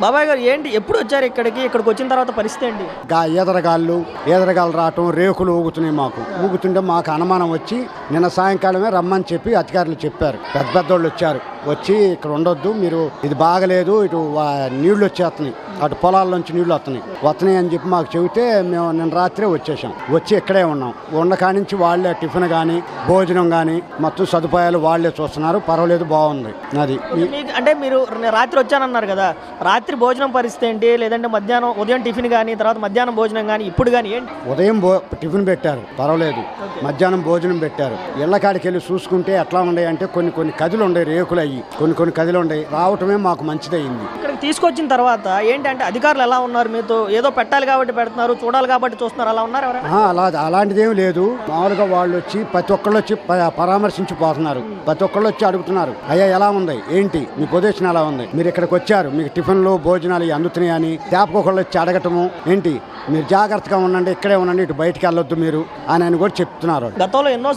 బాబాయ్ గారు ఏంటి ఎప్పుడు వచ్చారు ఇక్కడికి వచ్చిన తర్వాత పరిస్థితి ఏంటి? ఈదరగాళ్ళు రావటం, రేకులు ఊగుతున్నాయి. ఊగుతుంటే మాకు అనుమానం వచ్చి నిన్న సాయంకాలమే రమ్మని చెప్పి అధికారులు చెప్పారు. పెద్దోళ్ళు వచ్చి ఇక్కడ ఉండొద్దు, మీరు ఇది బాగలేదు, ఇటు నీళ్లు వచ్చేస్తున్నాయి, అటు పొలాల్లోంచి నీళ్లు వస్తున్నాయి అని చెప్పి మాకు చెబితే మేము నిన్న రాత్రే వచ్చి ఇక్కడే ఉన్నాం. ఉండకాడి నుంచి వాళ్ళే టిఫిన్ కానీ భోజనం కానీ మొత్తం సదుపాయాలు వాళ్ళే చూస్తున్నారు. పర్వాలేదు, బాగుంది. అది అంటే మీరు రాత్రి వచ్చానన్నారు కదా, రాత్రి భోజనం పరిస్థితి ఏంటి? లేదంటే ఉదయం టిఫిన్ కానీ తర్వాత మధ్యాహ్నం భోజనం కానీ ఇప్పుడు కానీ ఏంటి? ఉదయం టిఫిన్ పెట్టారు, పర్వాలేదు. మధ్యాహ్నం భోజనం పెట్టారు. ఇళ్ళకాడికి వెళ్ళి చూసుకుంటే ఎట్లా ఉన్నాయి అంటే కొన్ని కదులు ఉన్నాయి, రేకులు అయ్యి కొన్ని కదులు ఉన్నాయి. రావటమే మాకు మంచిదయ్యింది. ఇక్కడికి తీసుకొచ్చిన తర్వాత ఏంటంటే అధికారులు ఎలా ఉన్నారు? మీతో ఏదో పెట్టాలి కాబట్టి పెడుతున్నారు, చూడాలి కాబట్టి చూస్తున్నారు, అలా ఉన్నారు ఎవరైనా? అలాంటిది ఏమి లేదు. మామూలుగా వాళ్ళు వచ్చి ప్రతి ఒక్కళ్ళు వచ్చి పరామర్శించిపోతున్నారు. ప్రతి ఒక్కళ్ళు వచ్చి అడుగుతున్నారు, అయ్యా ఎలా ఉంది, ఏంటి మీ పొజిషన్ ఎలా ఉంది, మీరు ఇక్కడికి వచ్చారు, మీకు టిఫిన్లు భోజనాలు అందుతున్నాయి అని తేపకొకళ్ళు వచ్చి అడగటము, ఏంటి మీరు జాగ్రత్తగా ఉండండి, ఇక్కడే ఉండండి, ఇటు బయటికి వెళ్ళొద్దు మీరు అని కూడా చెప్తున్నారు. గతంలో ఎన్నో